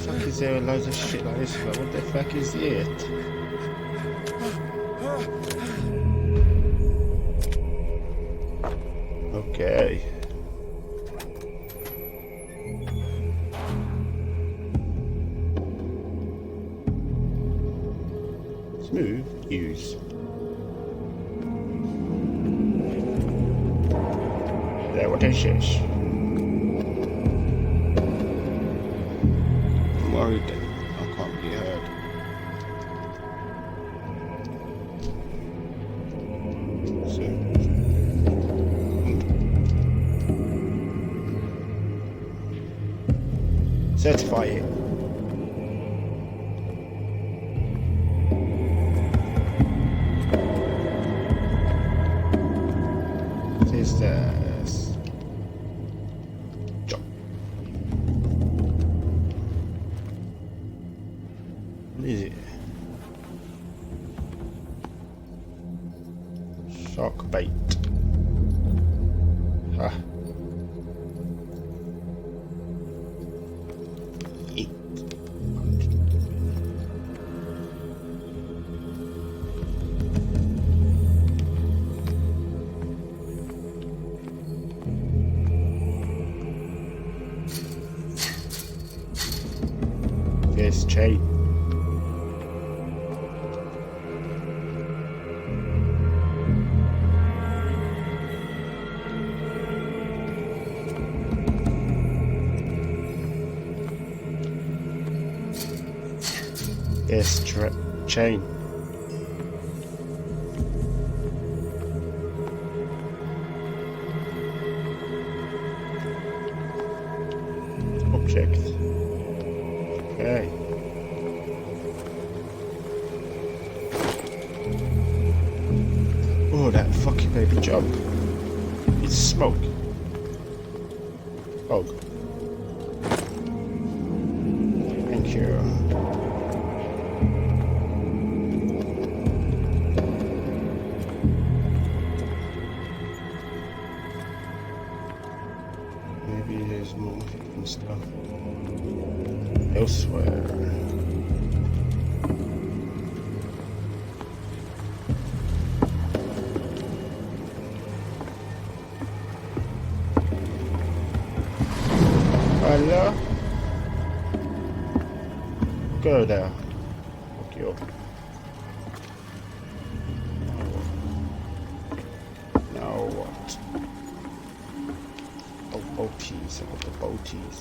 fuck is there loads of shit like this for? What the fuck is it? Okay. Smooth use. There, what is this? I'm worried that I can't be heard. So, certify it. What is this? Jump. What is it? Shark bait. Huh. Eat. This chain. Yes, chain. Object. Okay. Oh, that fucking baby jump. It's smoke. Oh. Thank you. Maybe there's more hidden stuff elsewhere. Hello? Go there. Fuck you up. Now what? Oh, boaties. I got the boaties.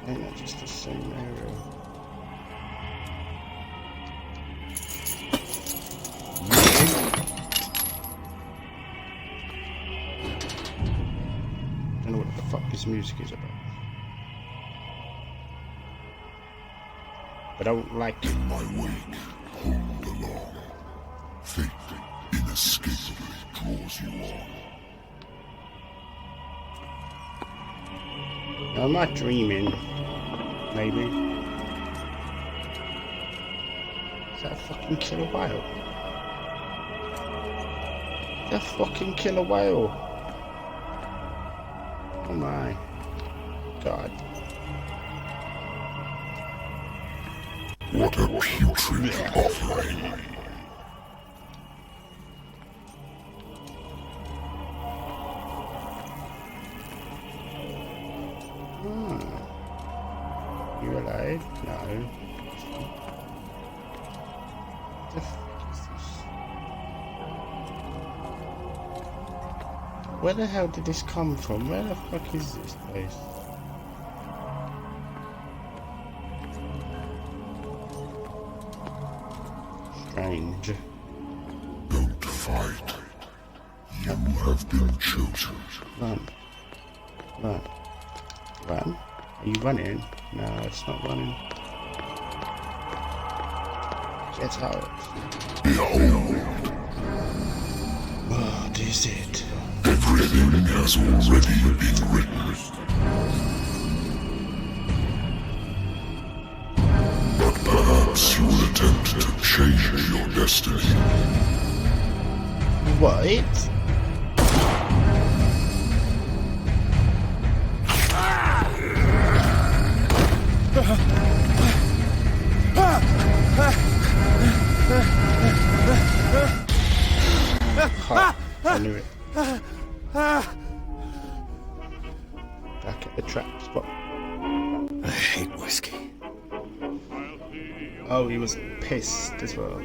Ain't that just the same area? I don't know what the fuck this music is about. But I don't like it. In my wake, hold along. Fate inescapably draws you on. Am I dreaming? Maybe. Is that a fucking killer whale? Is that a fucking killer whale? Oh my god. What a putrid offering. You alive? No. What the fuck is this? Where the hell did this come from? Where the fuck is this place? Strange. Don't fight. You have been chosen. Run. Run. Run? Are you running? No, it's not running. Get out. Behold, What is it? everything has already been written. But perhaps you will attempt to change your destiny. What? I knew it. Back at the trap spot. I hate whiskey. Oh, he was pissed as well.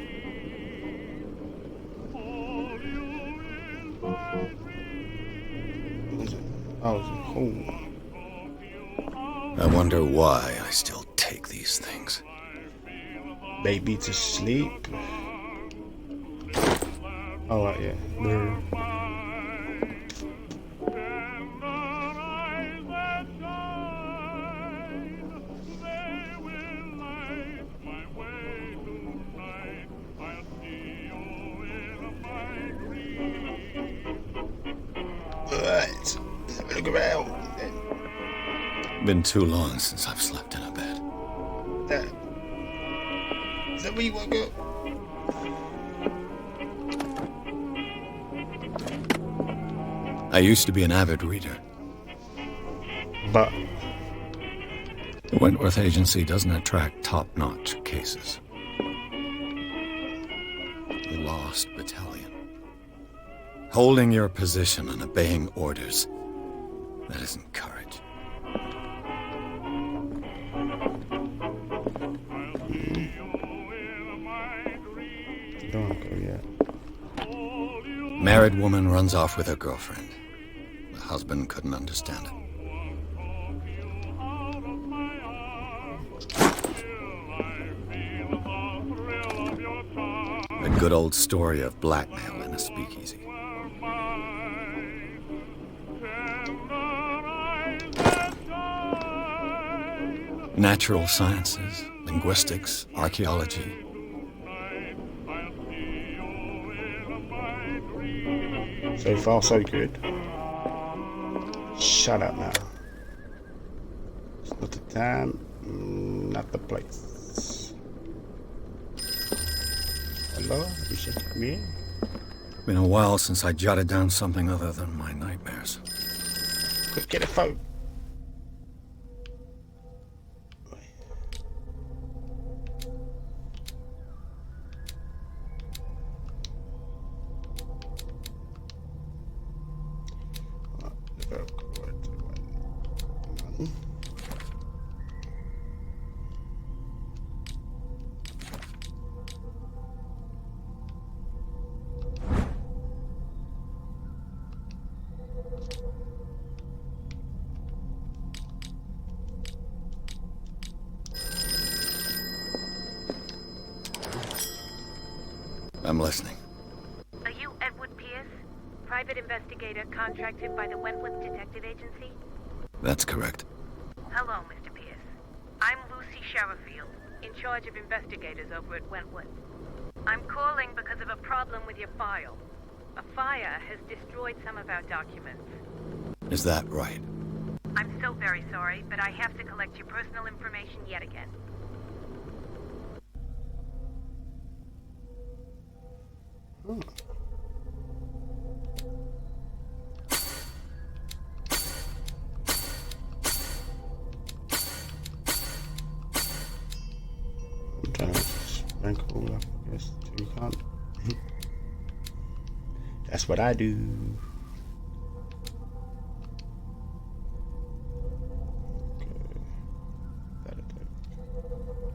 Oh, cool. I wonder why I still take these things. Maybe to sleep. Oh, right, yeah. Right. Look around. Been too long since I've slept in a bed. Is that where you want to go? I used to be an avid reader. But The Wentworth Agency doesn't attract top-notch cases. The Lost Battalion. Holding your position and obeying orders. That isn't courage. don't go yet. Married woman runs off with her girlfriend. The husband couldn't understand it. A good old story of blackmail in a speakeasy. Natural sciences, linguistics, archaeology. So far, so good. Shut up now. It's not the time, not the place. Hello? You should come in. Been a while since I jotted down something other than my nightmares. Quick, get a phone. I'm listening. Are you Edward Pierce, private investigator contracted by the Wentworth Detective Agency? That's correct. Hello, Mr. Pierce. I'm Lucy Sherifield, in charge of investigators over at Wentworth. I'm calling because of a problem with your file. A fire has destroyed some of our documents. Is that right? I'm so very sorry, but I have to collect your personal information yet again. I'm trying to rank all up, I guess. So you can't. That's what I do. Okay. That'll do.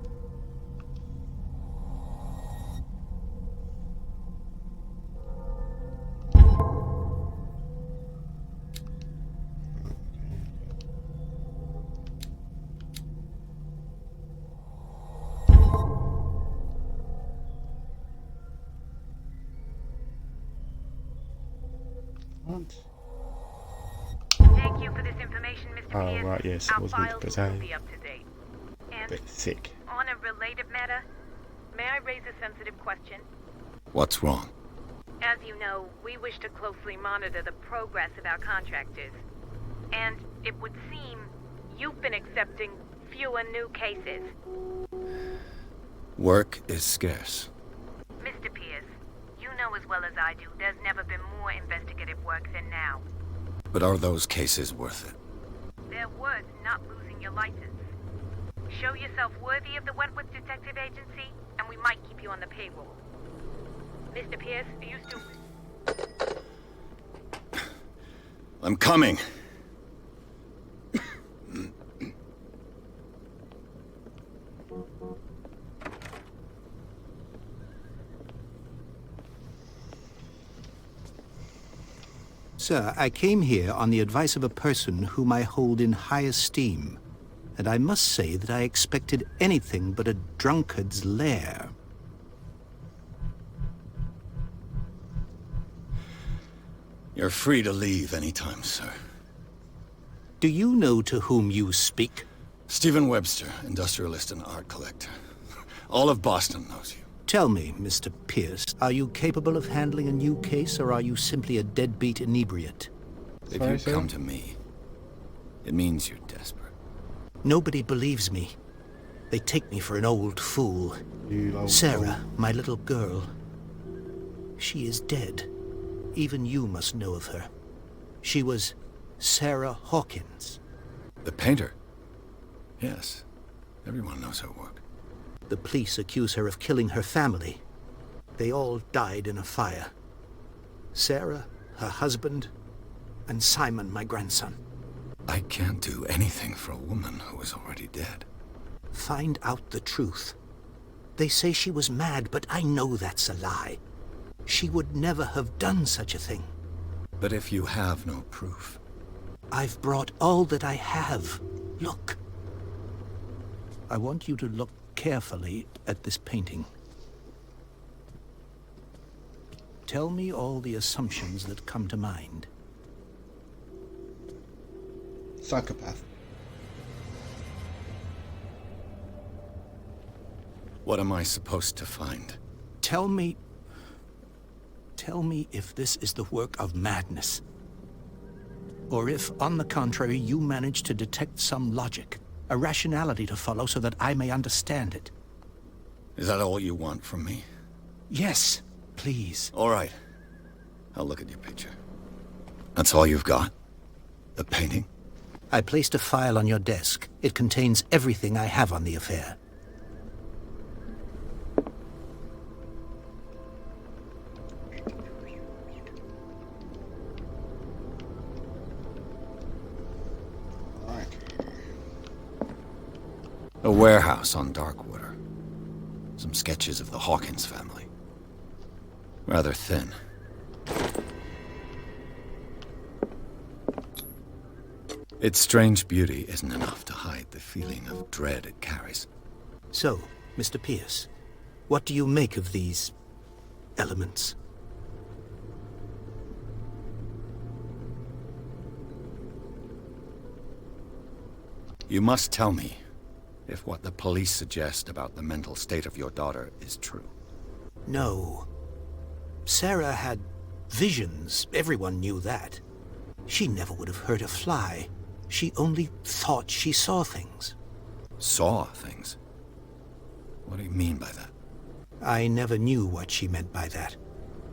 What? Thank you for this information, Mr. Oh, Pierce. right, yes, it Our was meant to files be will saying. be up to date. And Bit thick. on a related matter, may I raise a sensitive question? What's wrong? As you know, we wish to closely monitor the progress of our contractors. And it would seem you've been accepting fewer new cases. Work is scarce. Mr. Pierce, you know as well as I do, there's never been more investigative work than now. But are those cases worth it? They're worth not losing your license. Show yourself worthy of the Wentworth Detective Agency, and we might keep you on the payroll. Mr. Pierce, are you still... I'm coming. Sir, I came here on the advice of a person whom I hold in high esteem, and I must say that I expected anything but a drunkard's lair. You're free to leave anytime, sir. Do you know to whom you speak? Stephen Webster, industrialist and art collector. All of Boston knows you. Tell me, Mr. Pierce, are you capable of handling a new case, or are you simply a deadbeat inebriate? If you come to me, it means you're desperate. Nobody believes me. They take me for an old fool. Sarah, my little girl. She is dead. Even you must know of her. She was Sarah Hawkins. The painter? Yes. Everyone knows her work. The police accuse her of killing her family. They all died in a fire. Sarah, her husband, and Simon, my grandson. I can't do anything for a woman who is already dead. Find out the truth. They say she was mad, but I know that's a lie. She would never have done such a thing. But if you have no proof... I've brought all that I have. Look. I want you to look carefully at this painting. Tell me all the assumptions that come to mind. Psychopath. What am I supposed to find? Tell me if this is the work of madness. Or if, on the contrary, you manage to detect some logic, a rationality to follow so that I may understand it. Is that all you want from me? Yes, please. All right. I'll look at your picture. That's all you've got? The painting? I placed a file on your desk. It contains everything I have on the affair. A warehouse on Darkwater. Some sketches of the Hawkins family. Rather thin. Its strange beauty isn't enough to hide the feeling of dread it carries. So, Mr. Pierce, what do you make of these elements? You must tell me if what the police suggest about the mental state of your daughter is true. No. Sarah had visions. Everyone knew that. She never would have hurt a fly. She only thought she saw things. Saw things? What do you mean by that? I never knew what she meant by that.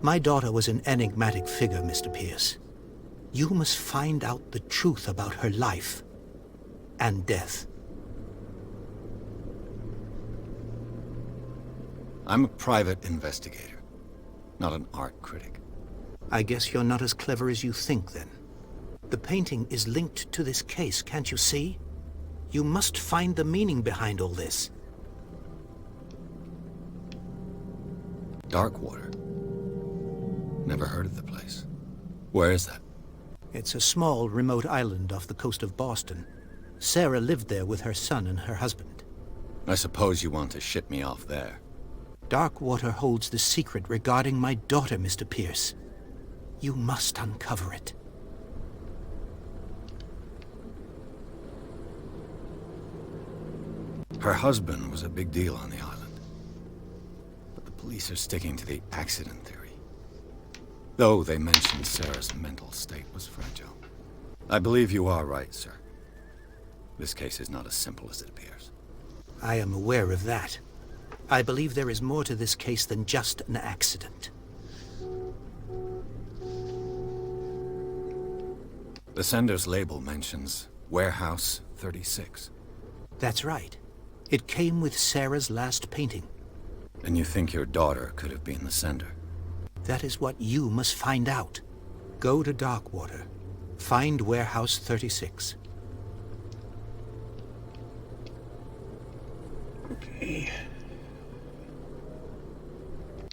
My daughter was an enigmatic figure, Mr. Pierce. You must find out the truth about her life and death. I'm a private investigator, not an art critic. I guess you're not as clever as you think, then. The painting is linked to this case, can't you see? You must find the meaning behind all this. Darkwater. Never heard of the place. Where is that? It's a small, remote island off the coast of Boston. Sarah lived there with her son and her husband. I suppose you want to ship me off there. Darkwater holds the secret regarding my daughter, Mr. Pierce. You must uncover it. Her husband was a big deal on the island. But the police are sticking to the accident theory. Though they mentioned Sarah's mental state was fragile. I believe you are right, sir. This case is not as simple as it appears. I am aware of that. I believe there is more to this case than just an accident. The sender's label mentions Warehouse 36. That's right. It came with Sarah's last painting. And you think your daughter could have been the sender? That is what you must find out. Go to Darkwater. Find Warehouse 36. Okay.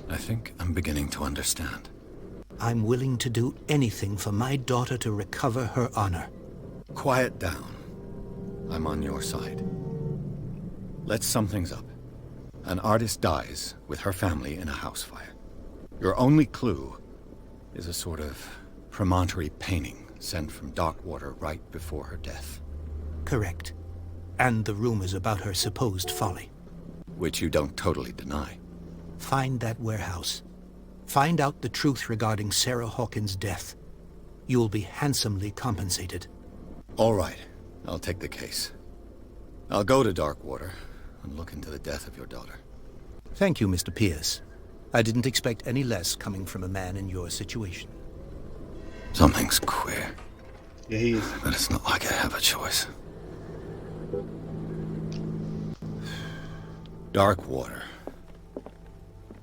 I think I'm beginning to understand. I'm willing to do anything for my daughter to recover her honor. Quiet down. I'm on your side. Let's sum things up. An artist dies with her family in a house fire. Your only clue is a sort of promontory painting sent from Darkwater right before her death. Correct. And the rumors about her supposed folly. Which you don't totally deny. Find that warehouse. Find out the truth regarding Sarah Hawkins' death. You'll be handsomely compensated. All right. I'll take the case. I'll go to Darkwater and look into the death of your daughter. Thank you, Mr. Pierce. I didn't expect any less coming from a man in your situation. Something's queer. Yeah, he is. But it's not like I have a choice. Darkwater.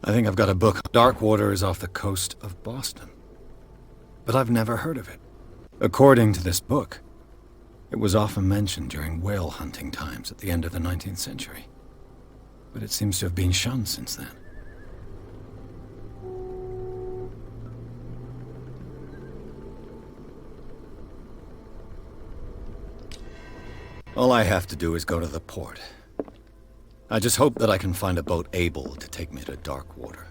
I think I've got a book. Darkwater is off the coast of Boston. But I've never heard of it. According to this book, it was often mentioned during whale hunting times at the end of the 19th century. But it seems to have been shunned since then. All I have to do is go to the port. I just hope that I can find a boat able to take me to Darkwater.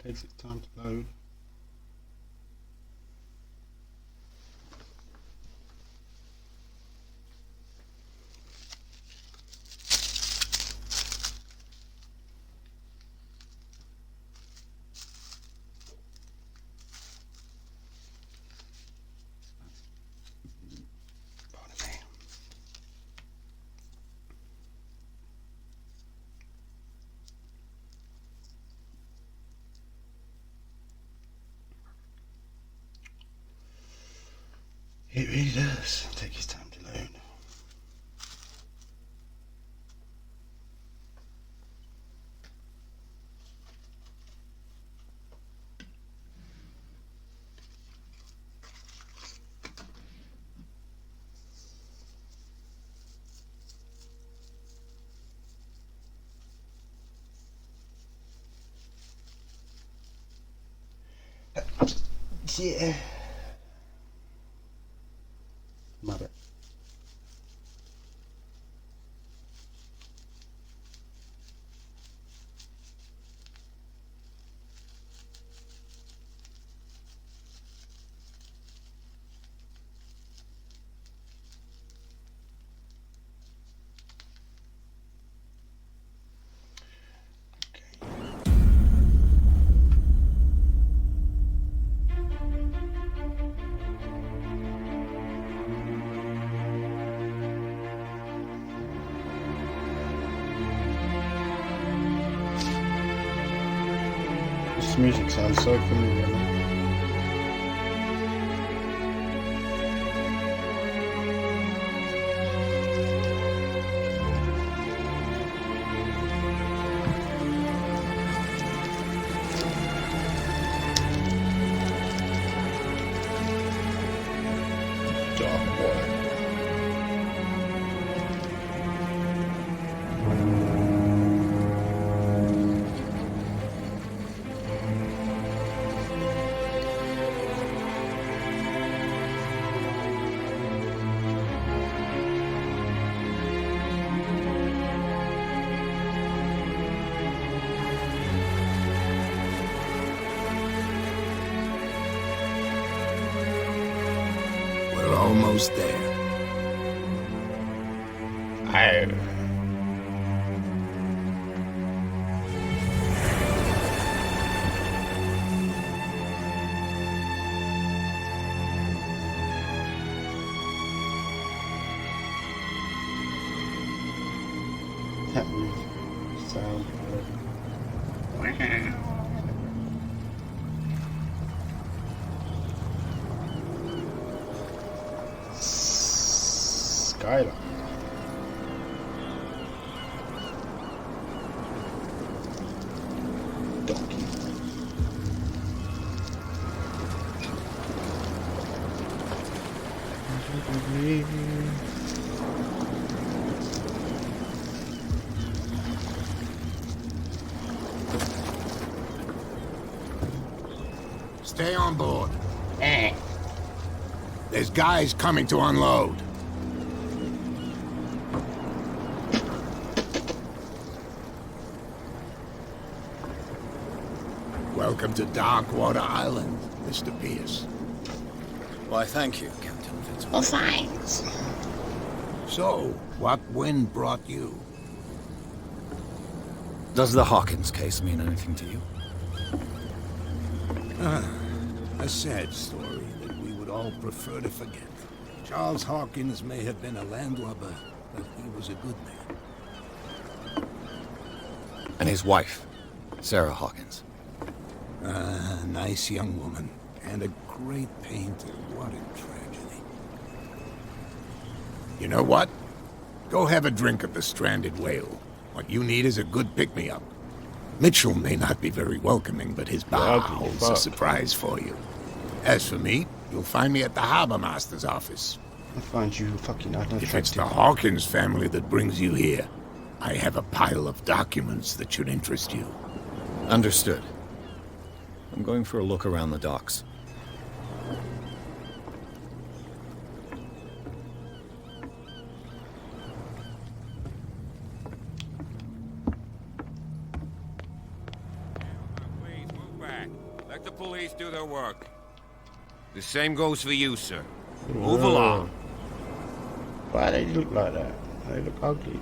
Takes its time to load. Pardon me. It really does take its time to load. Yeah. Mother. This music sounds so familiar. Almost there. That was sound. Skylar. Donkey. Stay on board. There's guys coming to unload. Welcome to Darkwater Island, Mr. Pierce. Why, thank you, Captain Fitzroy. Oh, thanks. So, what wind brought you? Does the Hawkins case mean anything to you? A sad story that we would all prefer to forget. Charles Hawkins may have been a landlubber, but he was a good man. And his wife, Sarah Hawkins. Nice young woman, and a great painter. What a tragedy. You know what? Go have a drink at the Stranded Whale. What you need is a good pick-me-up. Mitchell may not be very welcoming, but his bar holds a surprise for you. As for me, you'll find me at the Harbor Master's office. I find you fucking If it's the Hawkins family that brings you here, I have a pile of documents that should interest you. Understood. I'm going for a look around the docks. Please move back. Let the police do their work. The same goes for you, sir. Move along. Why do they look like that? They look ugly.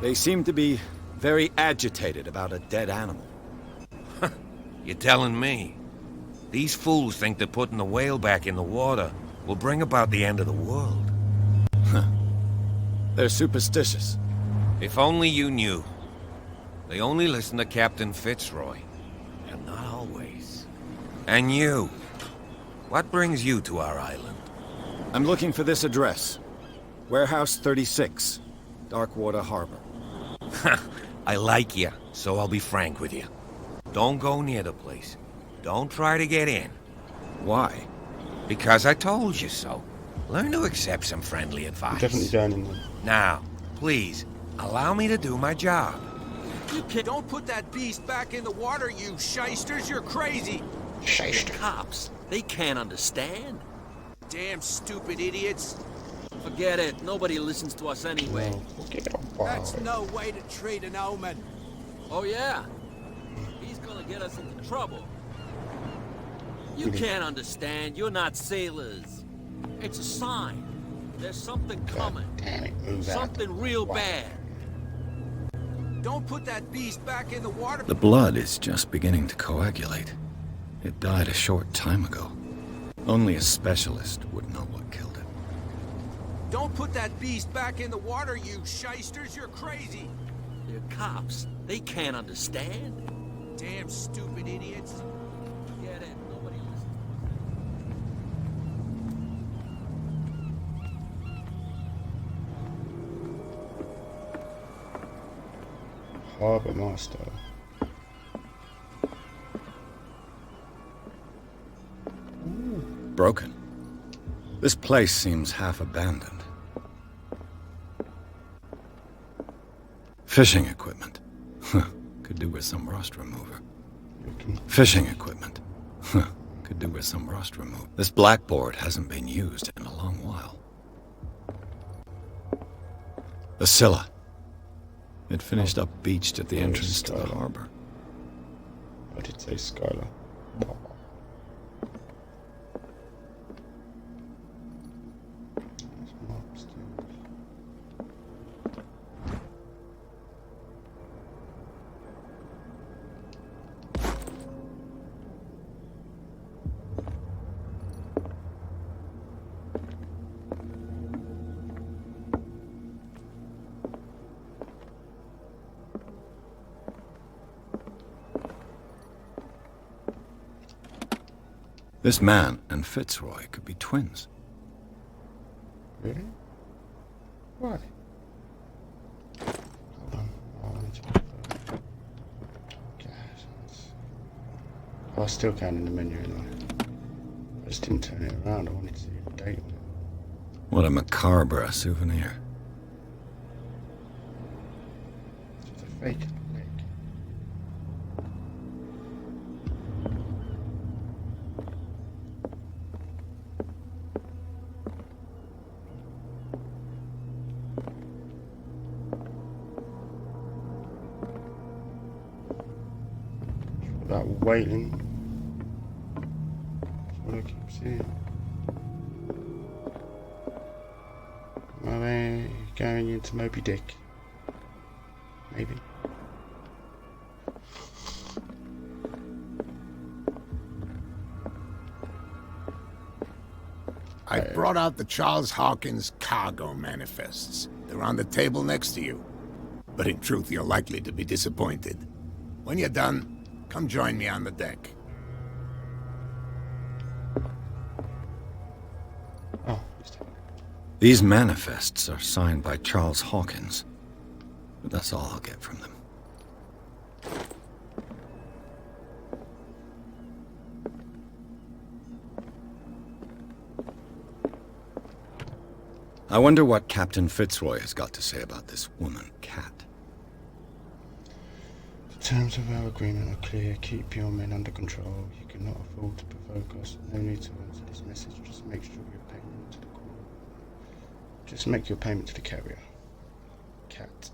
They seem to be very agitated about a dead animal. You're telling me? These fools think that putting the whale back in the water will bring about the end of the world. They're superstitious. If only you knew. They only listen to Captain Fitzroy. And not always. And you. What brings you to our island? I'm looking for this address. Warehouse 36, Darkwater Harbor. I like you, so I'll be frank with you. Don't go near the place. Don't try to get in. Why? Because I told you so. Learn to accept some friendly advice. Definitely down in there. Now, please, allow me to do my job. You kid, don't put that beast back in the water, you shysters. You're crazy. Shyster. Cops, they can't understand. Damn stupid idiots. Forget it. Nobody listens to us anyway. That's no way to treat an omen. Oh, yeah? He's gonna get us into trouble. You can't understand. You're not sailors. It's a sign. There's something coming. Damn it, move Something real bad. Don't put that beast back in the water. The blood is just beginning to coagulate. It died a short time ago. Only a specialist would know what killed it. Don't put that beast back in the water, you shysters. You're crazy. They're cops. They can't understand. Damn stupid idiots. Get it. Nobody listens. Harbor Master. Broken. This place seems half abandoned. Fishing equipment. Could do with some rust remover. Fishing equipment. Could do with some rust remover. This blackboard hasn't been used in a long while. The Scylla. It finished up beached at the entrance to the harbor. I did say Skylar. This man and Fitzroy could be twins. Really? Why? Hold on. Oh, I need to... I still can in the menu anyway. I just didn't turn it around. I wanted to see the date on it. What a macabre souvenir. It's a fake lake. That wailing. That's what I keep seeing. Are they going into Moby Dick? Maybe. I brought out the Charles Hawkins cargo manifests. They're on the table next to you. But in truth, you're likely to be disappointed. When you're done, come join me on the deck. Oh, These manifests are signed by Charles Hawkins. But that's all I'll get from them. I wonder what Captain Fitzroy has got to say about this woman, Cat. The terms of our agreement are clear. Keep your men under control. You cannot afford to provoke us. No need to answer this message. Just make sure your payment to the Just make your payment to the carrier. Cat.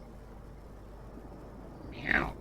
Meow.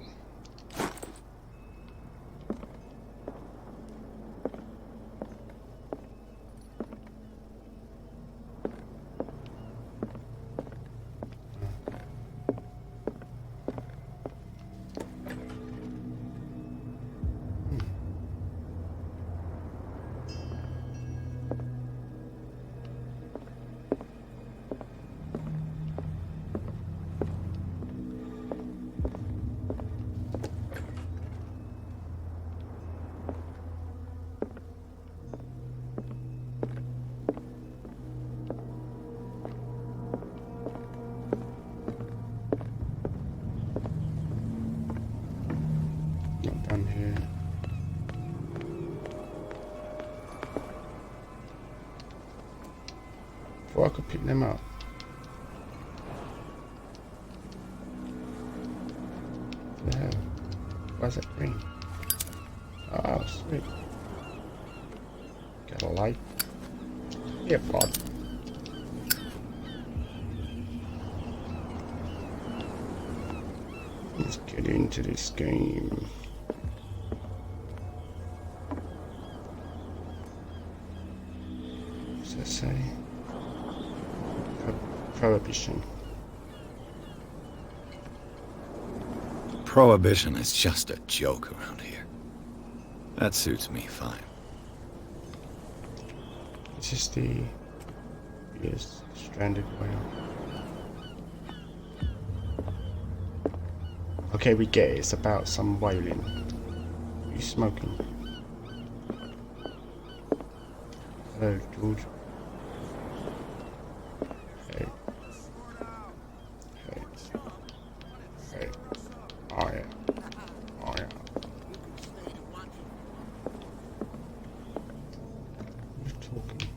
Not done here. Before I could pick them up. What the hell? Why is that green? Oh, sweet. Got a light. Yeah, bud. Let's get into this game. What's that say? Prohibition. Prohibition is just a joke around here. That suits me fine. This is the stranded whale. Okay, we get it. It's about some whaling. Are you smoking? Hello, George. Hey. Hey. Hey. Oh yeah. Oh yeah. Who's talking?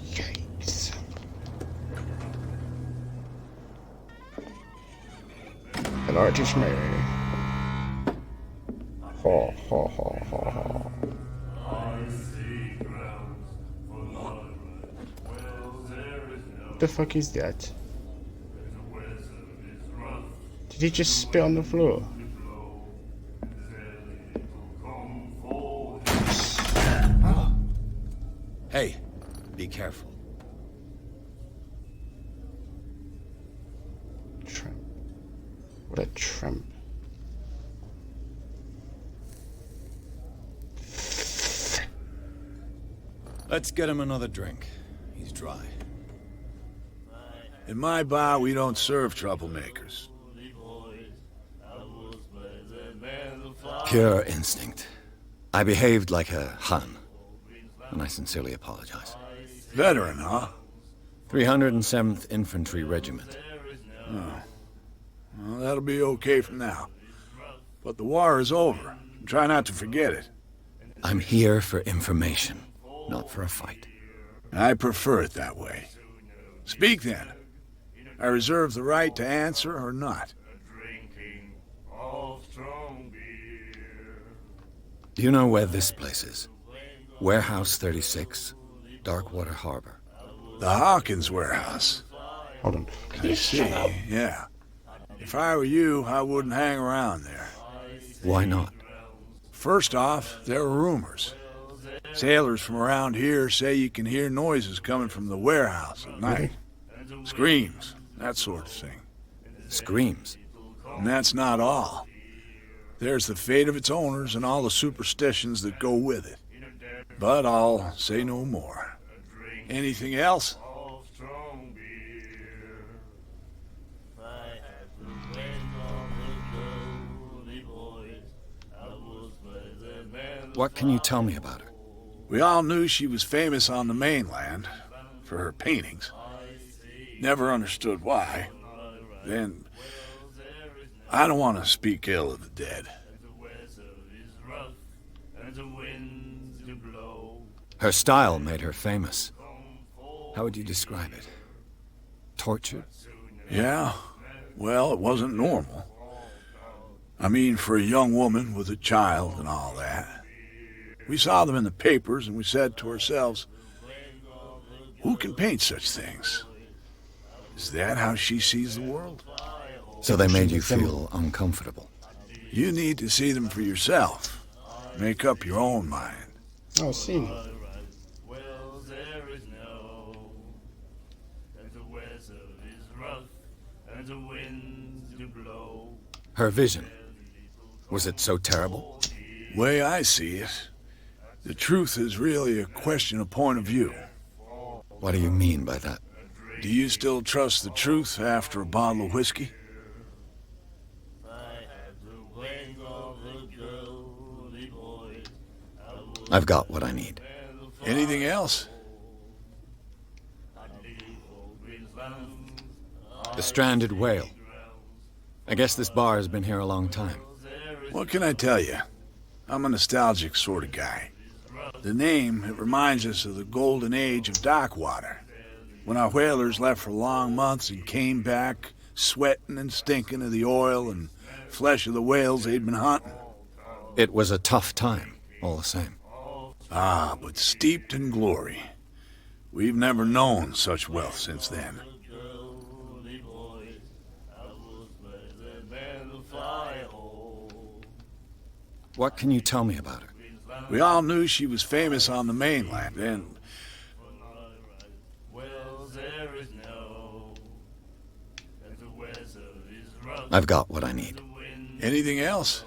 Yikes. Hello, it is me. Ho ho ho ho ho. What the fuck is that? Did he just spit on the floor? Hey, be careful. Tramp. What a tramp. Let's get him another drink. He's dry. In my bar, we don't serve troublemakers. Pure instinct. I behaved like a Hun, and I sincerely apologize. Veteran, huh? 307th Infantry Regiment. Oh. Well, that'll be okay for now. But the war is over. Try not to forget it. I'm here for information, not for a fight. I prefer it that way. Speak then. I reserve the right to answer or not. Do you know where this place is? Warehouse 36, Darkwater Harbor. The Hawkins warehouse. Hold on. I see, yeah. If I were you, I wouldn't hang around there. Why not? First off, there are rumors. Sailors from around here say you can hear noises coming from the warehouse at night. Screams, that sort of thing. Screams? And that's not all. There's the fate of its owners and all the superstitions that go with it. But I'll say no more. Anything else? What can you tell me about her? We all knew she was famous on the mainland for her paintings. Never understood why. Then, I don't want to speak ill of the dead. Her style made her famous. How would you describe it? Tortured? Yeah, well, it wasn't normal. I mean, for a young woman with a child and all that. We saw them in the papers and we said to ourselves, who can paint such things? Is that how she sees the world? So they made you feel uncomfortable? You need to see them for yourself. Make up your own mind. Oh, I've seen it. Her vision. Was it so terrible? Way I see it, the truth is really a question of point of view. What do you mean by that? Do you still trust the truth after a bottle of whiskey? I've got what I need. Anything else? The stranded whale. I guess this bar has been here a long time. What can I tell you? I'm a nostalgic sort of guy. The name, it reminds us of the golden age of dockwater, when our whalers left for long months and came back sweating and stinking of the oil and flesh of the whales they'd been hunting. It was a tough time, all the same. Ah, but steeped in glory. We've never known such wealth since then. What can you tell me about her? We all knew she was famous on the mainland, and I've got what I need. anything else?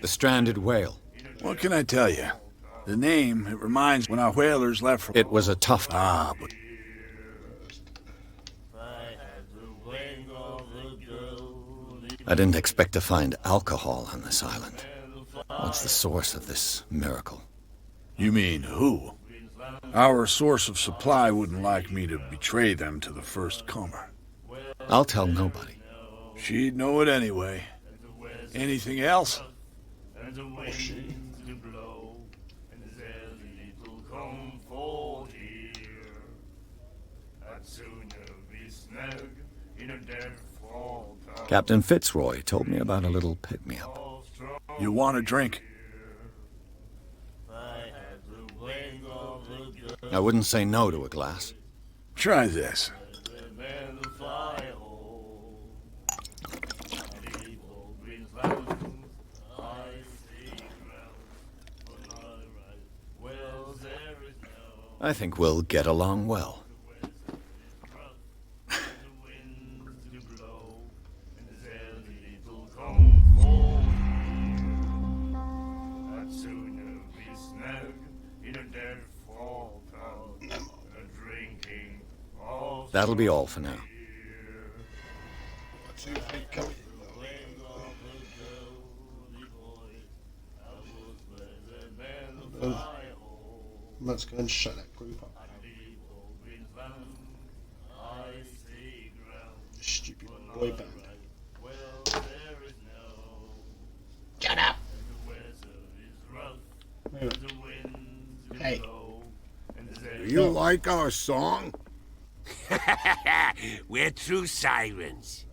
The stranded whale. What can I tell you? The name, it reminds when our whalers left for... It was a tough time. Ah, but... I didn't expect to find alcohol on this island. What's the source of this miracle? You mean who? Our source of supply wouldn't like me to betray them to the first comer. I'll tell nobody. She'd know it anyway. Anything else? Captain Fitzroy told me about a little pick-me-up. You want a drink? I wouldn't say no to a glass. Try this. I think we'll get along well. That'll be all for now. Let's go and shut that group up. Stupid boy band. Shut up! Hey. Do you like our song? We're true sirens.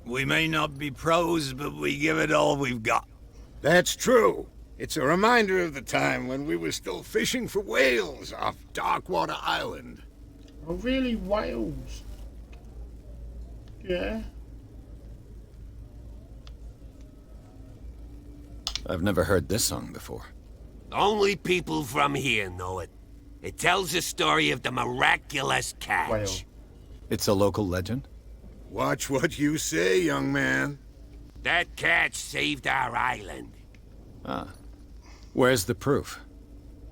We may not be pros, but we give it all we've got. That's true. It's a reminder of the time when we were still fishing for whales off Darkwater Island. Oh, really? Whales? Yeah. I've never heard this song before. Only people from here know it. It tells the story of the miraculous catch. Whale. It's a local legend? Watch what you say, young man. That catch saved our island. Ah. Where's the proof?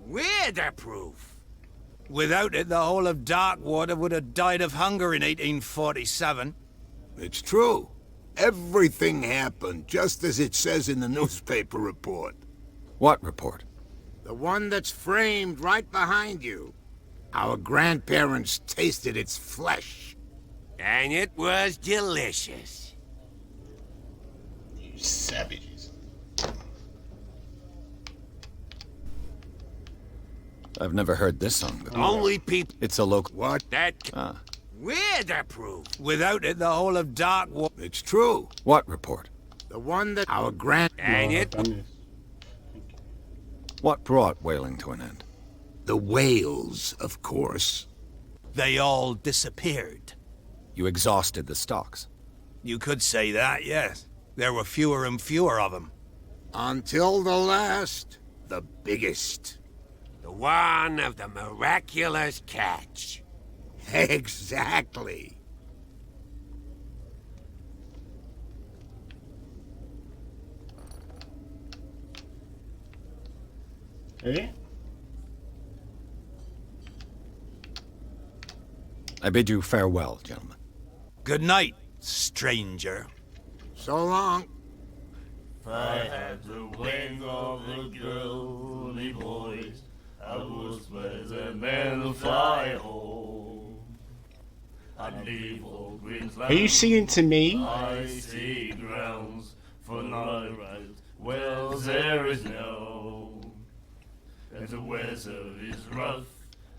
We're the proof. Without it, the whole of Darkwater would have died of hunger in 1847. It's true. Everything happened just as it says in the newspaper report. What report? The one that's framed right behind you. Our grandparents tasted its flesh. And it was delicious. You savages. I've never heard this song before. Only people... It's a local... What? That... Ah. We're the proof. Without it, the whole of Darkwater... It's true. What report? The one that our And it... What brought whaling to an end? The whales, of course. They all disappeared. You exhausted the stocks. You could say that, yes. There were fewer and fewer of them. Until the last, the biggest. The one of the miraculous catch. Exactly. Eh? I bid you farewell, gentlemen. Good night, stranger. So long. If I had the wing of the girly boys, I would spread the men fly home. I'd leave old Queensland. Are you singing to me? I see grounds for not right. Well, there is no. And the weather is rough,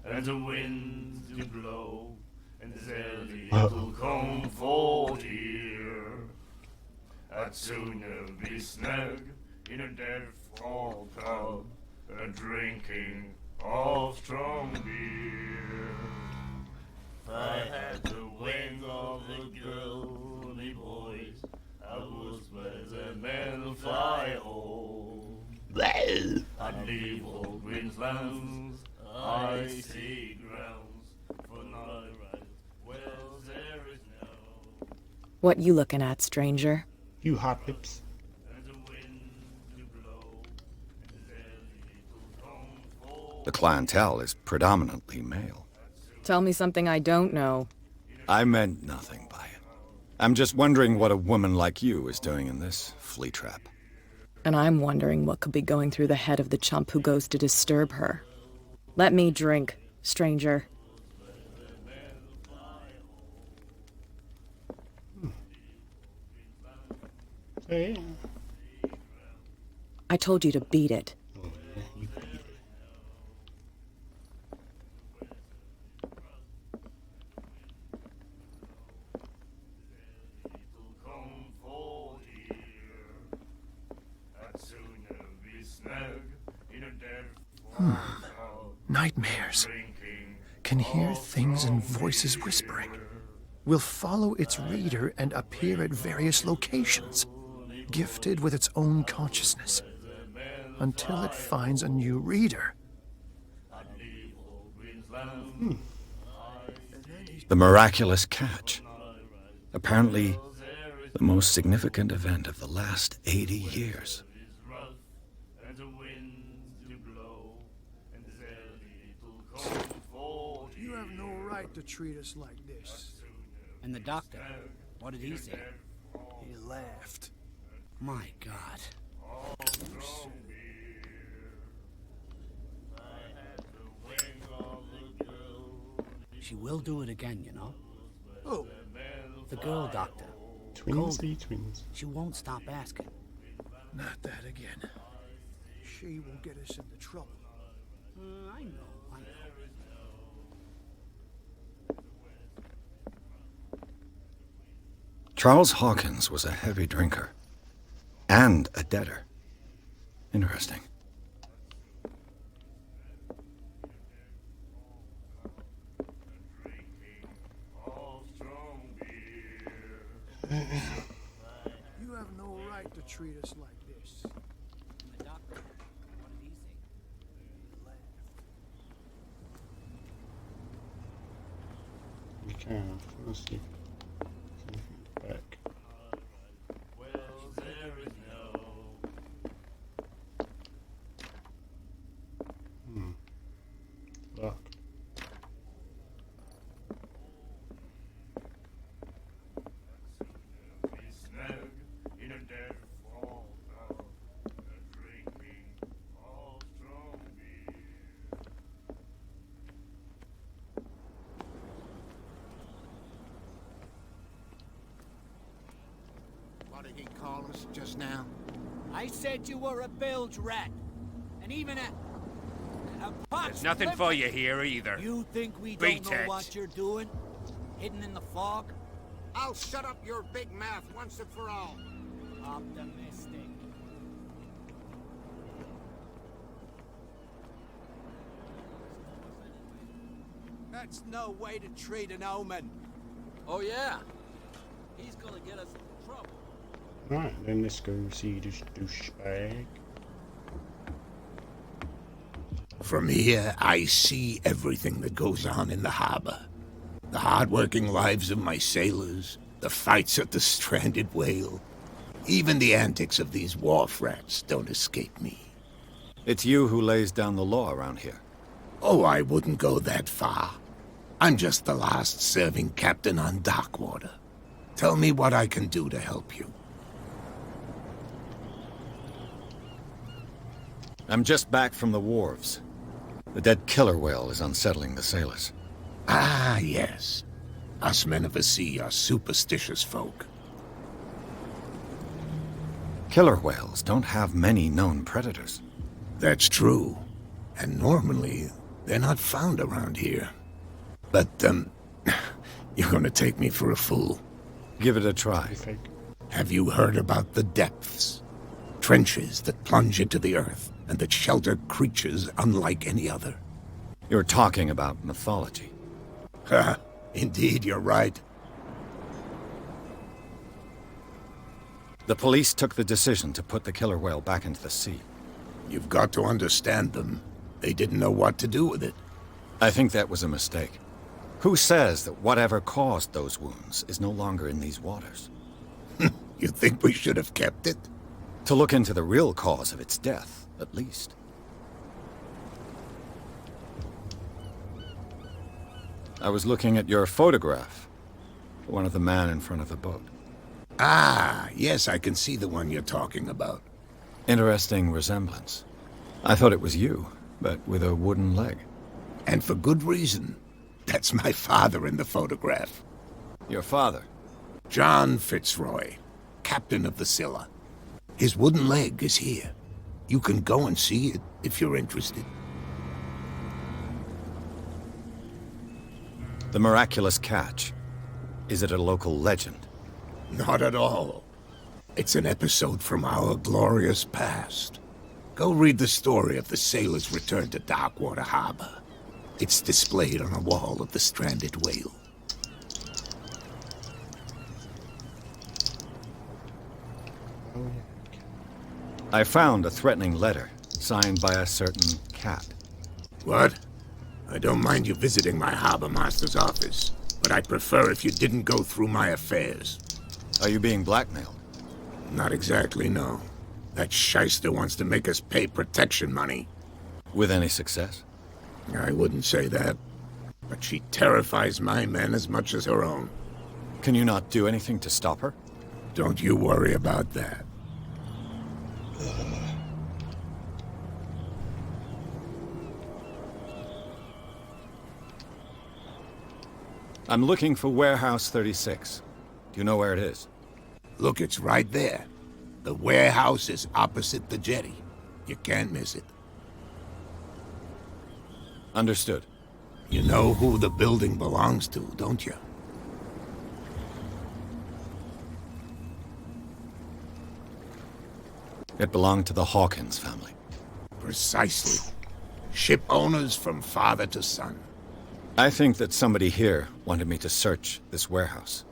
and the winds do blow, and there's little comfort here. I'd sooner be snug in a dead fall pub, drinking of strong beer. If I had the wing of the girly boys, I would spread the men fly home. I'd leave old Queensland's icy grounds for not right. Well, there is no. What you looking at, stranger? You hot lips. And the wind to blow, and there's little comfort. The clientele is predominantly male. Tell me something I don't know. I meant nothing by it. I'm just wondering what a woman like you is doing in this flea trap. And I'm wondering what could be going through the head of the chump who goes to disturb her. Let me drink, stranger. Hey. I told you to beat it. Nightmares. Can hear things and voices whispering. Will follow its reader and appear at various locations, gifted with its own consciousness, until it finds a new reader. The miraculous catch. Apparently, the most significant event of the last 80 years. You have no right to treat us like this. And the doctor, what did he say? He laughed. My God. she will do it again, you know? Oh, The girl doctor. Twinsy twins. She won't stop asking. Not that again. She will get us into trouble. I know. Charles Hawkins was a heavy drinker. And a debtor. Interesting. You have no right to treat us like this. The doctor, what did he say? You can. Let's see. Anything at the back. Well, there is no. Look. Be snug in a dead fall town, drinking all strong beer. What did he call us just now? I said you were a bilge rat. And even a pot. There's nothing for you here either. You think we Beat don't know it. what you're doing? Hidden in the fog? I'll shut up your big mouth once and for all. Optimistic. That's no way to treat an omen. Oh, yeah? He's gonna get us into trouble. Right, then let's go see this douchebag. From here, I see everything that goes on in the harbor. The hard-working lives of my sailors, the fights at the stranded whale. Even the antics of these wharf rats don't escape me. It's you who lays down the law around here. Oh, I wouldn't go that far. I'm just the last serving captain on Darkwater. Tell me what I can do to help you. I'm just back from the wharves. The dead killer whale is unsettling the sailors. Ah, yes. Us men of the sea are superstitious folk. Killer whales don't have many known predators. That's true. And normally, they're not found around here. But, you're gonna take me for a fool. Give it a try. Have you heard about the depths? Trenches that plunge into the earth and that shelter creatures unlike any other. You're talking about mythology. Ha! Indeed, you're right. The police took the decision to put the killer whale back into the sea. You've got to understand them. They didn't know what to do with it. I think that was a mistake. Who says that whatever caused those wounds is no longer in these waters? You think we should have kept it? To look into the real cause of its death, at least. I was looking at your photograph. One of the man in front of the boat. Ah, yes, I can see the one you're talking about. Interesting resemblance. I thought it was you, but with a wooden leg. And for good reason. That's my father in the photograph. Your father? John Fitzroy, captain of the Scylla. His wooden leg is here. You can go and see it if you're interested. The miraculous catch. Is it a local legend? Not at all. It's an episode from our glorious past. Go read the story of the sailor's return to Darkwater Harbor. It's displayed on a wall of the stranded whale. I found a threatening letter, signed by a certain cat. What? I don't mind you visiting my harbor master's office, but I'd prefer if you didn't go through my affairs. Are you being blackmailed? Not exactly, no. That shyster wants to make us pay protection money. With any success? I wouldn't say that, but she terrifies my men as much as her own. Can you not do anything to stop her? Don't you worry about that. I'm looking for Warehouse 36. Do you know where it is? Look, it's right there. The warehouse is opposite the jetty. You can't miss it. Understood. You know who the building belongs to, don't you? It belonged to the Hawkins family. Precisely. Ship owners from father to son. I think that somebody here wanted me to search this warehouse.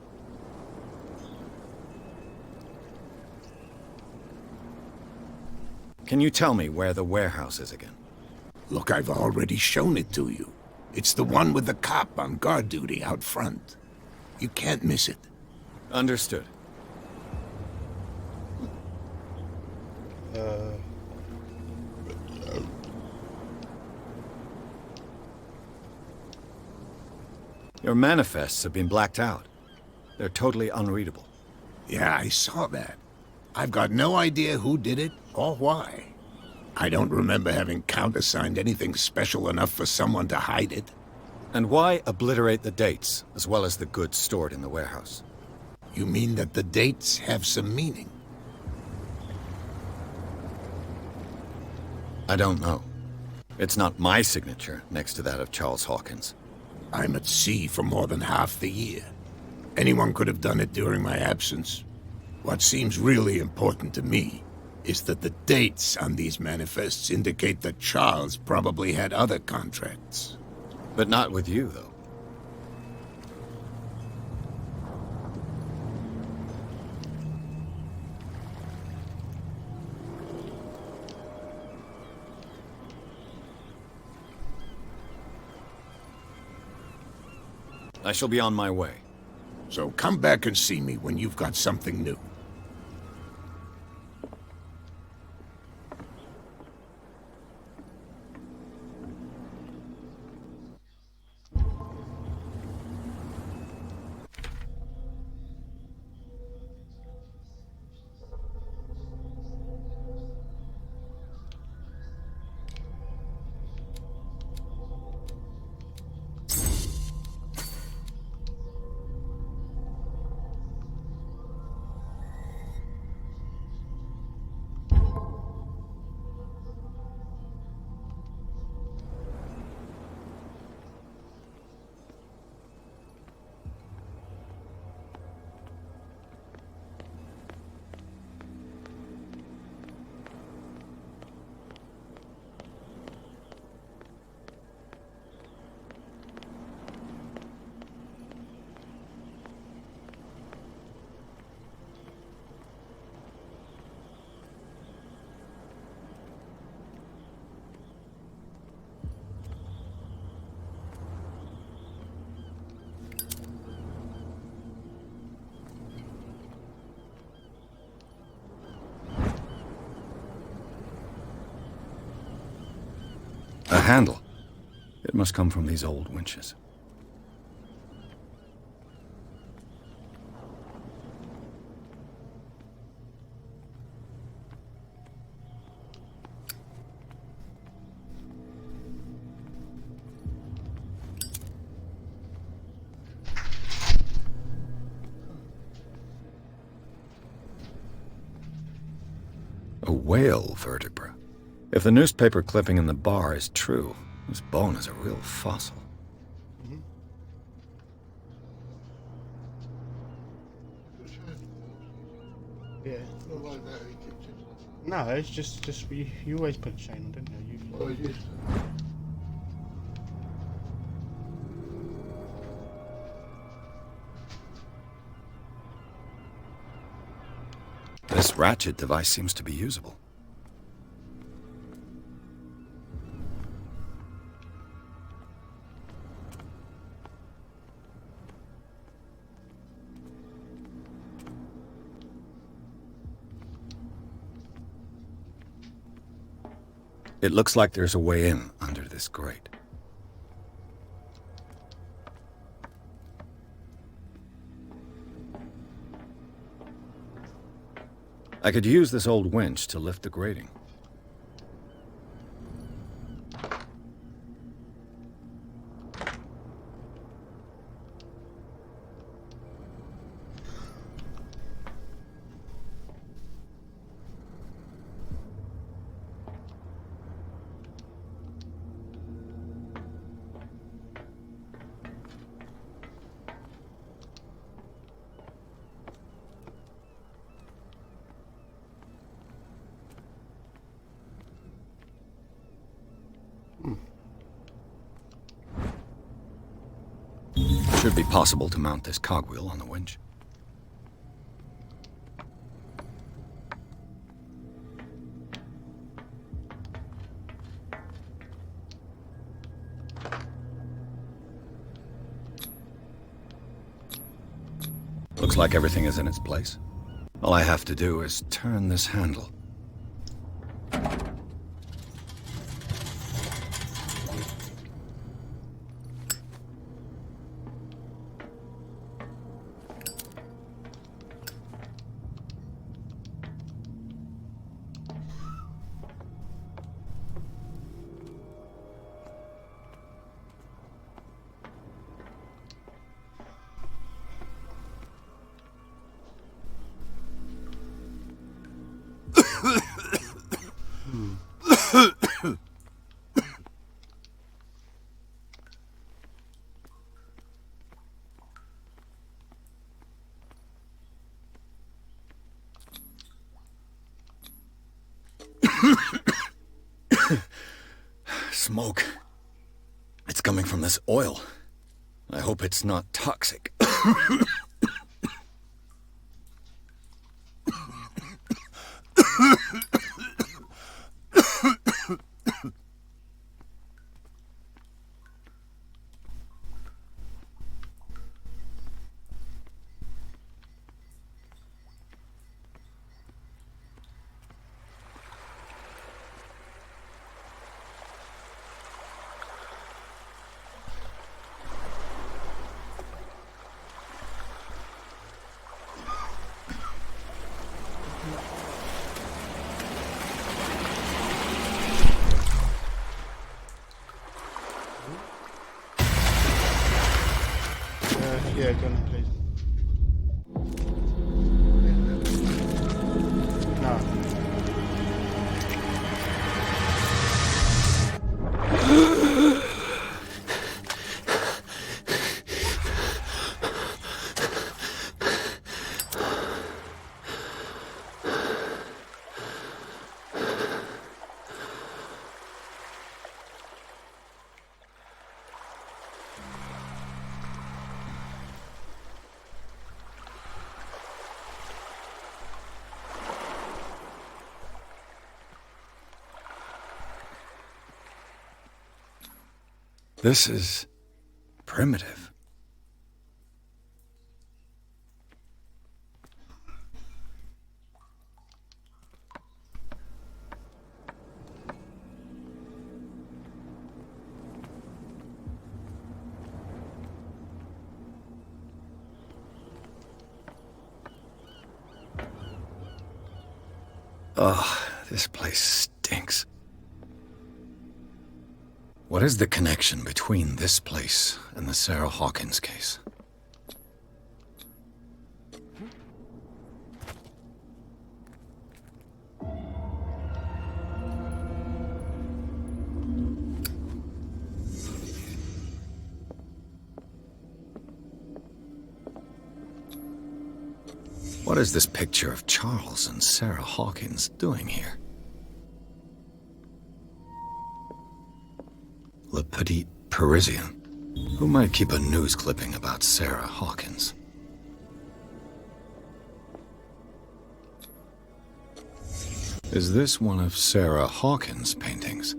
Can you tell me where the warehouse is again? Look, I've already shown it to you. It's the one with the cop on guard duty out front. You can't miss it. Understood. Your manifests have been blacked out. They're totally unreadable. Yeah, I saw that. I've got no idea who did it or why. I don't remember having countersigned anything special enough for someone to hide it. And why obliterate the dates, as well as the goods stored in the warehouse? You mean that the dates have some meaning? I don't know. It's not my signature next to that of Charles Hawkins. I'm at sea for more than half the year. Anyone could have done it during my absence. What seems really important to me is that the dates on these manifests indicate that Charles probably had other contracts. But not with you, though. I shall be on my way. So come back and see me when you've got something new. A handle. It must come from these old winches. A whale vertebra. If the newspaper clipping in the bar is true, this bone is a real fossil. Yeah. No, it's just you always put a chain on, didn't you? Oh, yes. This ratchet device seems to be usable. It looks like there's a way in under this grate. I could use this old winch to lift the grating. Should be possible to mount this cogwheel on the winch. Looks like everything is in its place. All I have to do is turn this handle. Smoke. It's coming from this oil. I hope it's not toxic. Yeah, go on, please. No. This is primitive. Ugh, this place stinks. What is the connection between this place and the Sarah Hawkins case? What is this picture of Charles and Sarah Hawkins doing here? Le Petit Parisien. Who might keep a news clipping about Sarah Hawkins? Is this one of Sarah Hawkins' paintings?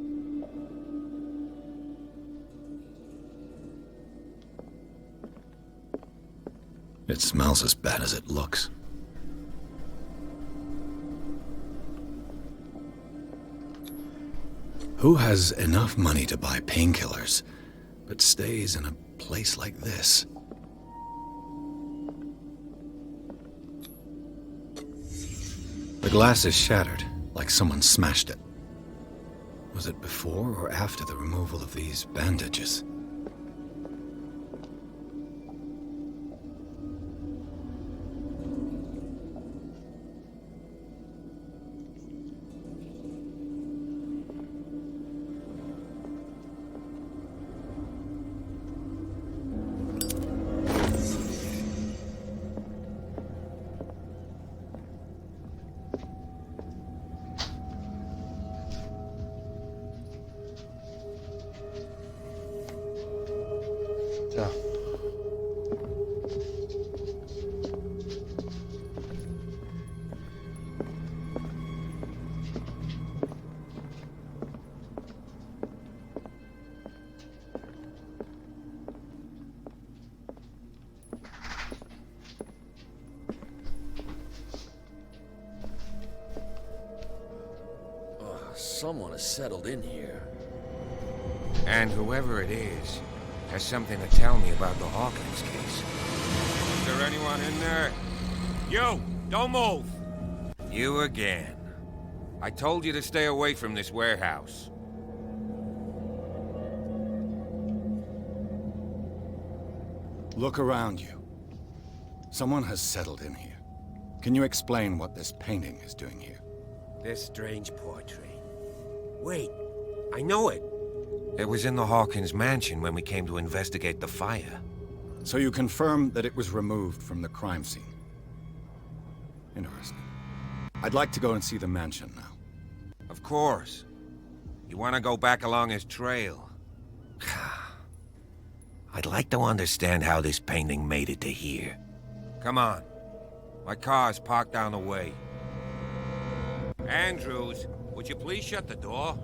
It smells as bad as it looks. Who has enough money to buy painkillers, but stays in a place like this? The glass is shattered, like someone smashed it. Was it before or after the removal of these bandages? So, someone has settled in here. And whoever it is has something to tell me about the Hawkins case. Is there anyone in there? You! Don't move! You again. I told you to stay away from this warehouse. Look around you. Someone has settled in here. Can you explain what this painting is doing here? This strange portrait. Wait, I know it. It was in the Hawkins mansion when we came to investigate the fire. So you confirm that it was removed from the crime scene? Interesting. I'd like to go and see the mansion now. Of course. You want to go back along his trail? I'd like to understand how this painting made it to here. Come on. My car's parked down the way. Andrews, would you please shut the door?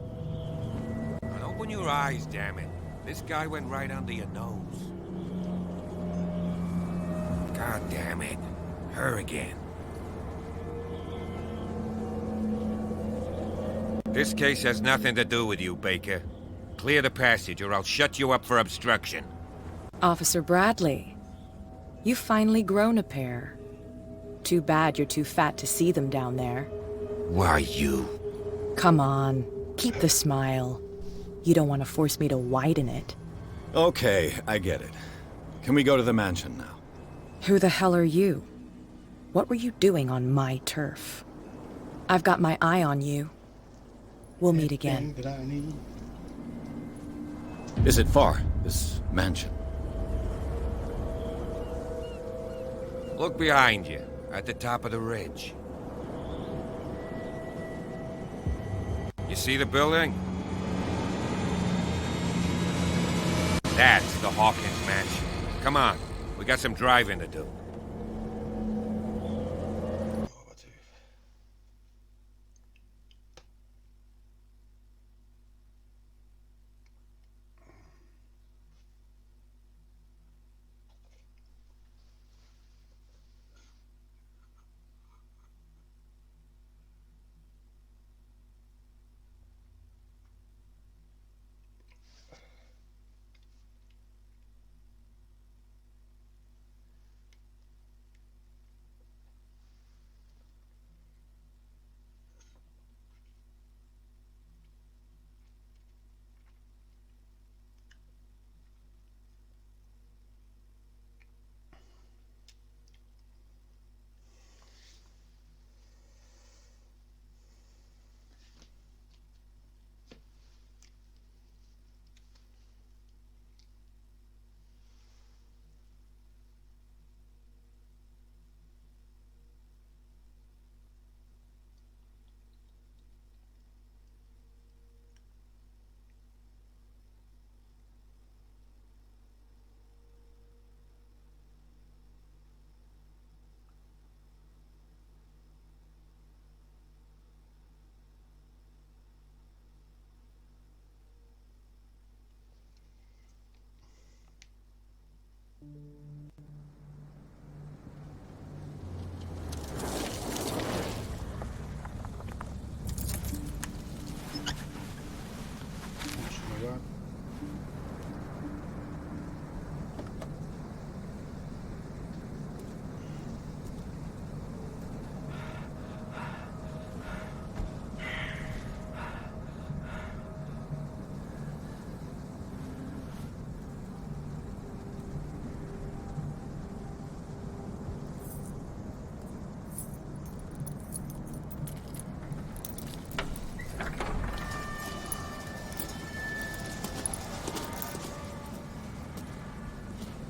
And open your eyes, damn it. This guy went right under your nose. God damn it. Her again. This case has nothing to do with you, Baker. Clear the passage or I'll shut you up for obstruction. Officer Bradley, you've finally grown a pair. Too bad you're too fat to see them down there. Why you? Come on, keep the smile. You don't want to force me to widen it. Okay, I get it. Can we go to the mansion now? Who the hell are you? What were you doing on my turf? I've got my eye on you. We'll meet again. Is it far, this mansion? Look behind you, at the top of the ridge. You see the building? That's the Hawkins mansion. Come on, we got some driving to do.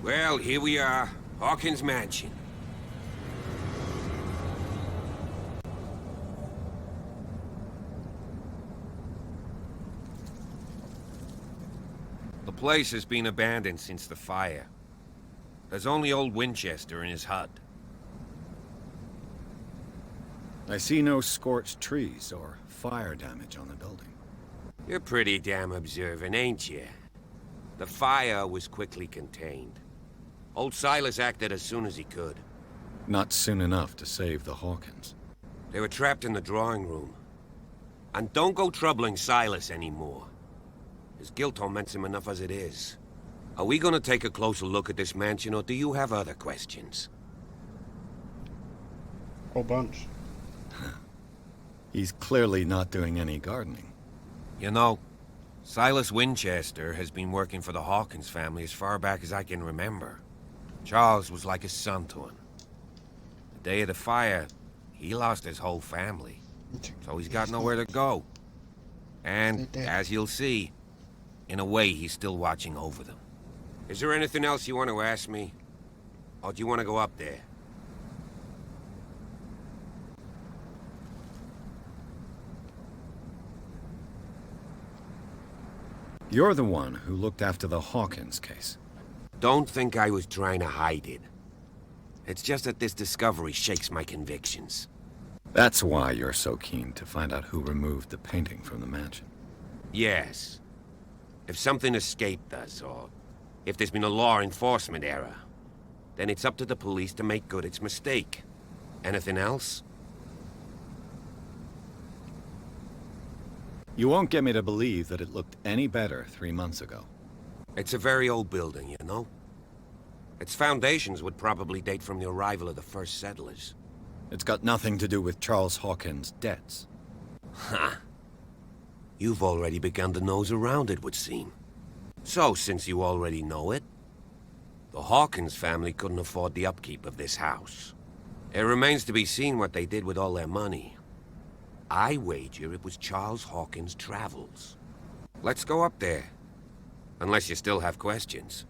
Well, here we are. Hawkins Mansion. The place has been abandoned since the fire. There's only old Winchester in his hut. I see no scorched trees or fire damage on the building. You're pretty damn observant, ain't you? The fire was quickly contained. Old Silas acted as soon as he could. Not soon enough to save the Hawkins. They were trapped in the drawing room. And don't go troubling Silas anymore. His guilt torments him enough as it is. Are we gonna take a closer look at this mansion, or do you have other questions? Whole bunch. He's clearly not doing any gardening. You know, Silas Winchester has been working for the Hawkins family as far back as I can remember. Charles was like a son to him. The day of the fire, he lost his whole family. So he's got nowhere to go. And, as you'll see, in a way, he's still watching over them. Is there anything else you want to ask me? Or do you want to go up there? You're the one who looked after the Hawkins case. Don't think I was trying to hide it. It's just that this discovery shakes my convictions. That's why you're so keen to find out who removed the painting from the mansion. Yes. If something escaped us, or if there's been a law enforcement error, then it's up to the police to make good its mistake. Anything else? You won't get me to believe that it looked any better 3 months ago. It's a very old building, you know? Its foundations would probably date from the arrival of the first settlers. It's got nothing to do with Charles Hawkins' debts. Ha! You've already begun to nose around, it would seem. So, since you already know it, the Hawkins family couldn't afford the upkeep of this house. It remains to be seen what they did with all their money. I wager it was Charles Hawkins' travels. Let's go up there. Unless you still have questions.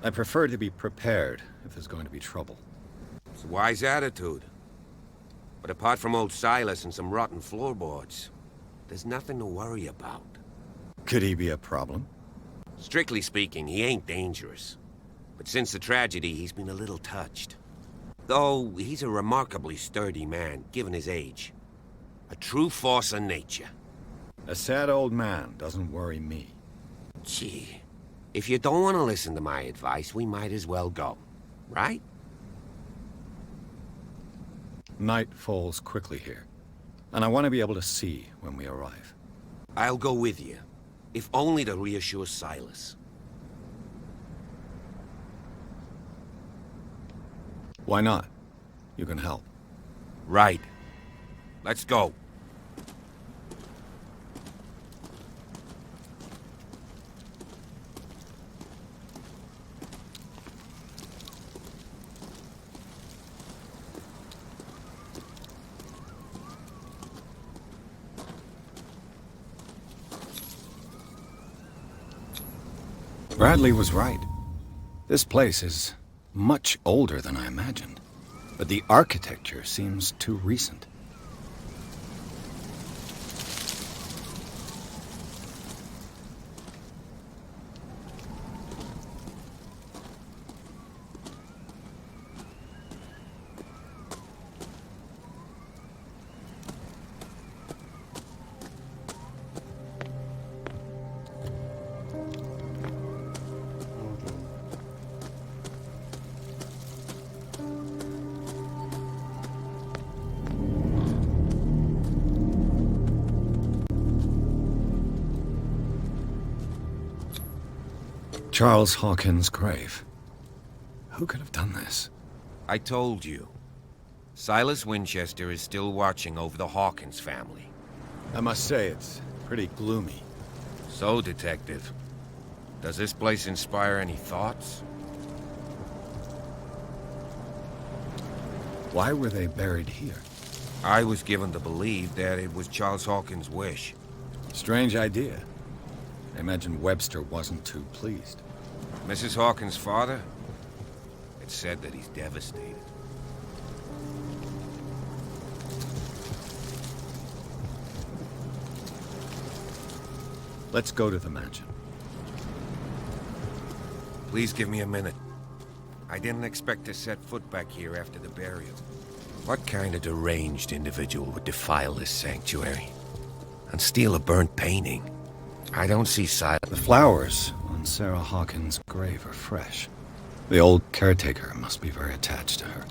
I prefer to be prepared if there's going to be trouble. It's a wise attitude. But apart from old Silas and some rotten floorboards, there's nothing to worry about. Could he be a problem? Strictly speaking, he ain't dangerous. But since the tragedy, he's been a little touched. Though, he's a remarkably sturdy man, given his age. A true force of nature. A sad old man doesn't worry me. Gee, if you don't want to listen to my advice, we might as well go. Right? Night falls quickly here, and I want to be able to see when we arrive. I'll go with you, if only to reassure Silas. Why not? You can help. Right. Let's go. Bradley was right. This place is much older than I imagined, but the architecture seems too recent. Charles Hawkins' grave. Who could have done this? I told you. Silas Winchester is still watching over the Hawkins family. I must say, it's pretty gloomy. So, Detective, does this place inspire any thoughts? Why were they buried here? I was given to believe that it was Charles Hawkins' wish. Strange idea. I imagine Webster wasn't too pleased. Mrs. Hawkins' father? It's said that he's devastated. Let's go to the mansion. Please give me a minute. I didn't expect to set foot back here after the burial. What kind of deranged individual would defile this sanctuary and steal a burnt painting? I don't see Silas. The flowers on Sarah Hawkins' grave are fresh. The old caretaker must be very attached to her.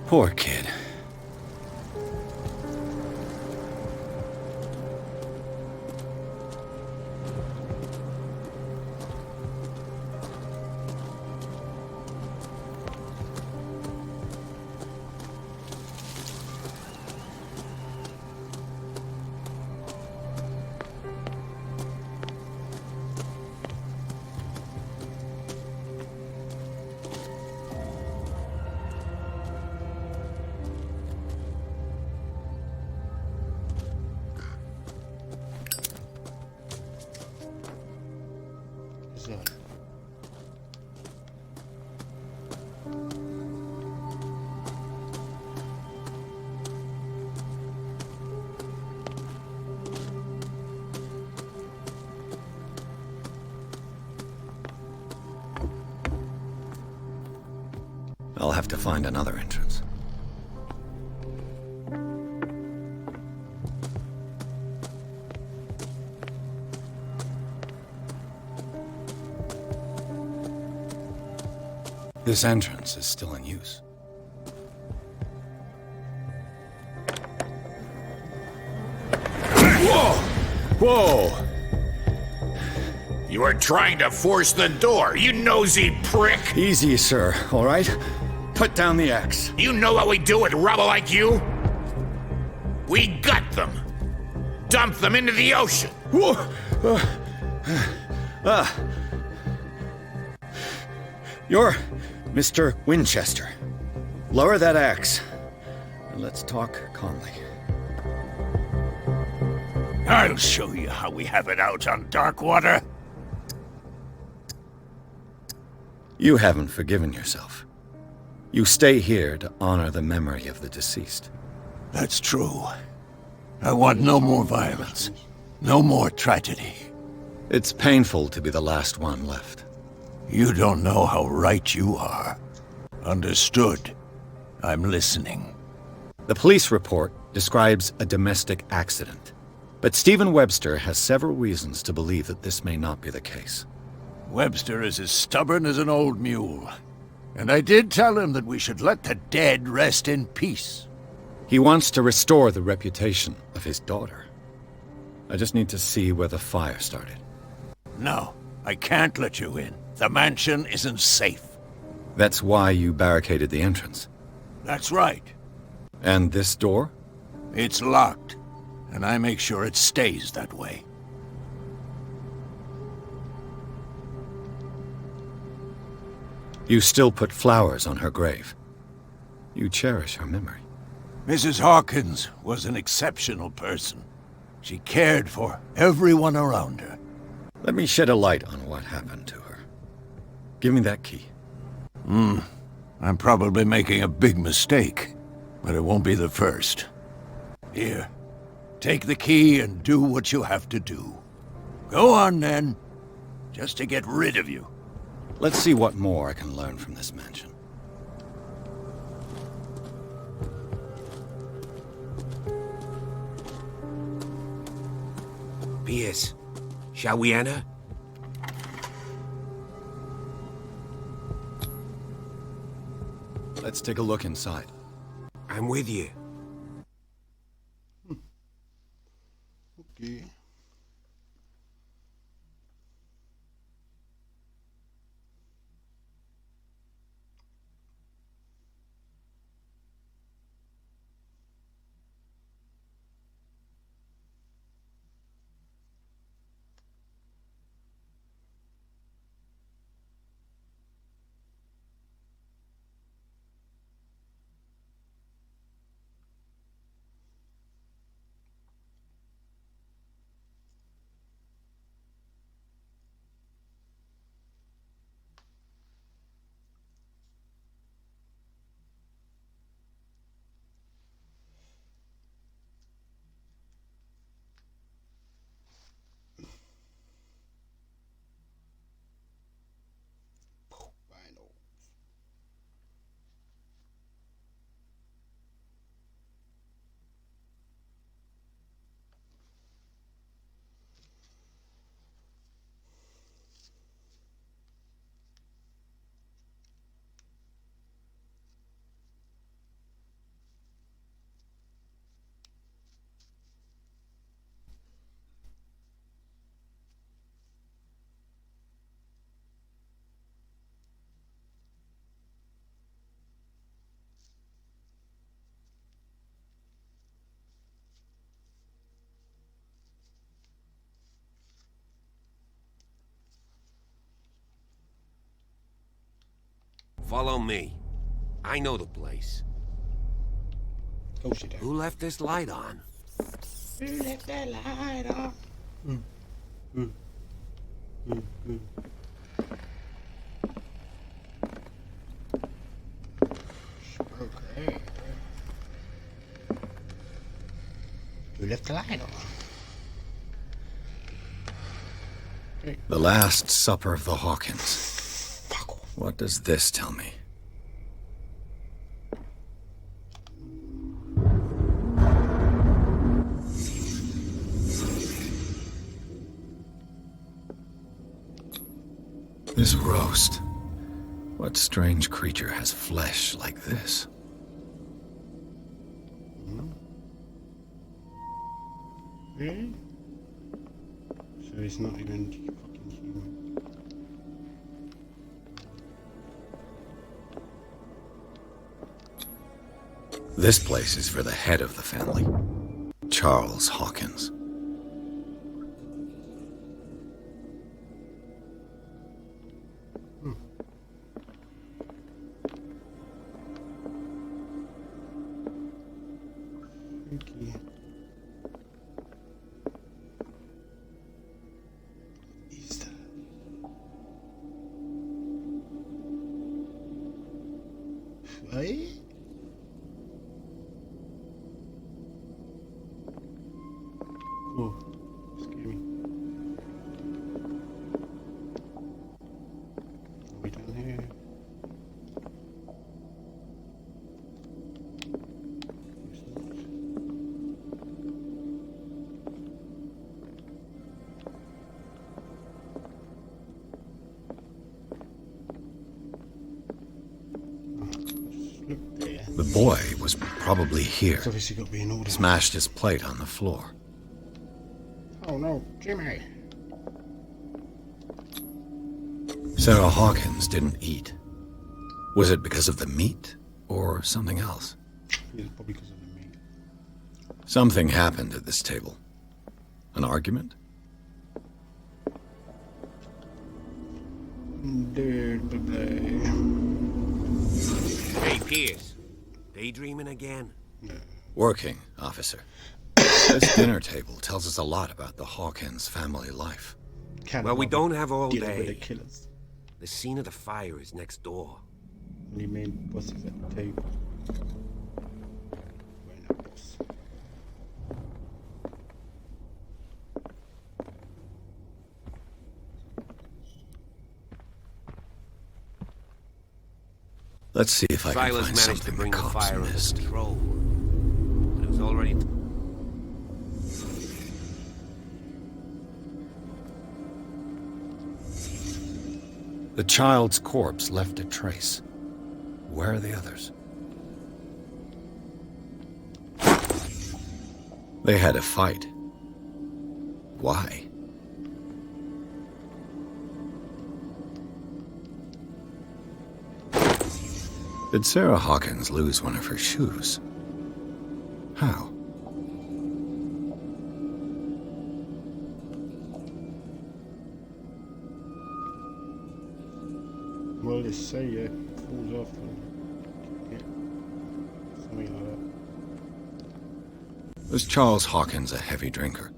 Poor kid. I'll have to find another entrance. This entrance is still in use. Whoa! Whoa! You are trying to force the door, you nosy prick! Easy, sir, all right? Put down the axe. You know what we do with rubble like you? We gut them. Dump them into the ocean. Whoa! You're Mr. Winchester. Lower that axe, and let's talk calmly. I'll show you how we have it out on Darkwater. You haven't forgiven yourself. You stay here to honor the memory of the deceased. That's true. I want no more violence. No more tragedy. It's painful to be the last one left. You don't know how right you are. Understood. I'm listening. The police report describes a domestic accident, but Stephen Webster has several reasons to believe that this may not be the case. Webster is as stubborn as an old mule. And I did tell him that we should let the dead rest in peace. He wants to restore the reputation of his daughter. I just need to see where the fire started. No, I can't let you in. The mansion isn't safe. That's why you barricaded the entrance. That's right. And this door? It's locked, and I make sure it stays that way. You still put flowers on her grave. You cherish her memory. Mrs. Hawkins was an exceptional person. She cared for everyone around her. Let me shed a light on what happened to her. Give me that key. I'm probably making a big mistake, but it won't be the first. Here, take the key and do what you have to do. Go on, then. Just to get rid of you. Let's see what more I can learn from this mansion. Pierce, shall we enter? Let's take a look inside. I'm with you. Okay. Follow me. I know the place. Oh shit. Who left this light on? Who left that light on? Okay. Who left the light on? The Last Supper of the Hawkins. What does this tell me? This roast. What strange creature has flesh like this? Really? So it's not even fucking human. This place is for the head of the family, Charles Hawkins. Freaky. Is that? Right? Oh, scary. Are we down here? The boy was probably here. It's obviously got to be in order. Smashed his plate on the floor. Oh no, Jimmy! Sarah Hawkins didn't eat. Was it because of the meat or something else? Yeah, probably because of the meat. Something happened at this table. An argument? Hey, Pierce. Daydreaming again? Working, officer. This dinner table tells us a lot about the Hawkins family life. Well, we don't have all Dealing with day. the killers. The scene of the fire is next door. Only main bosses at the table. We're not boss. Let's see if I can Silas find managed to something bring the the cops fire under missed. control. But it was already... The child's corpse left a trace. Where are the others? They had a fight. Why? Did Sarah Hawkins lose one of her shoes? How? Well, they say it falls off and something like that. Was Charles Hawkins a heavy drinker?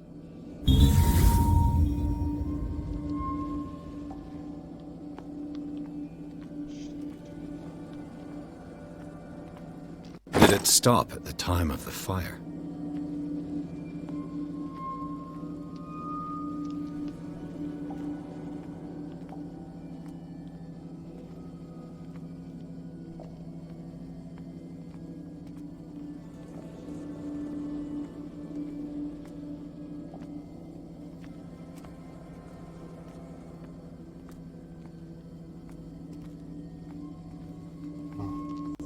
Did it stop at the time of the fire?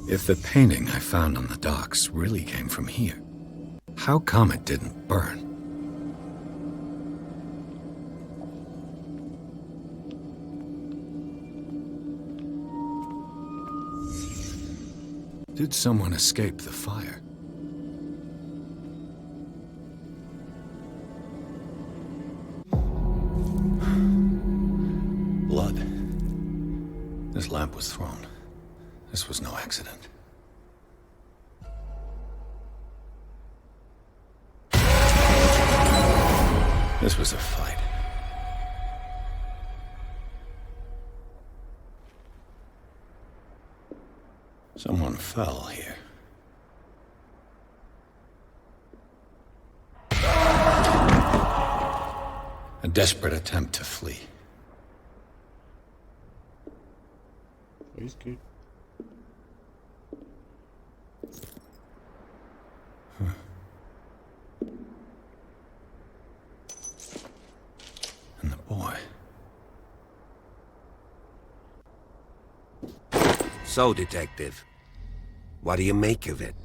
If the painting I found on the docks really came from here, how come it didn't burn? Did someone escape the fire? Blood. This lamp was thrown. This was no accident. This was a fight. Someone fell here. A desperate attempt to flee. He's good. And the boy. So, Detective, what do you make of it?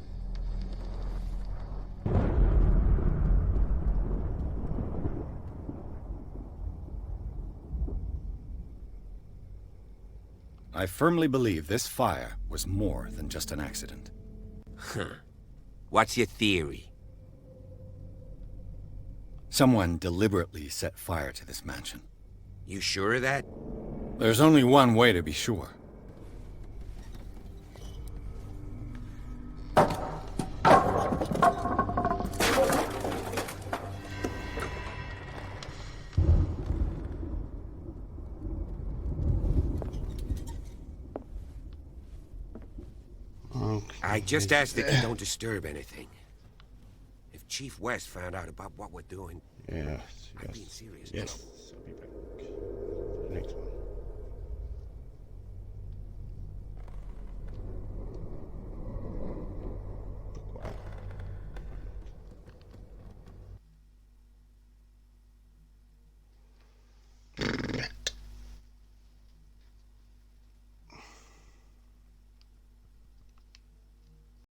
I firmly believe this fire was more than just an accident. Huh. What's your theory? Someone deliberately set fire to this mansion. You sure of that? There's only one way to be sure. I just ask that you don't disturb anything. If Chief West found out about what we're doing, Yes, I'm being serious. Yes, I'll be back for the next one.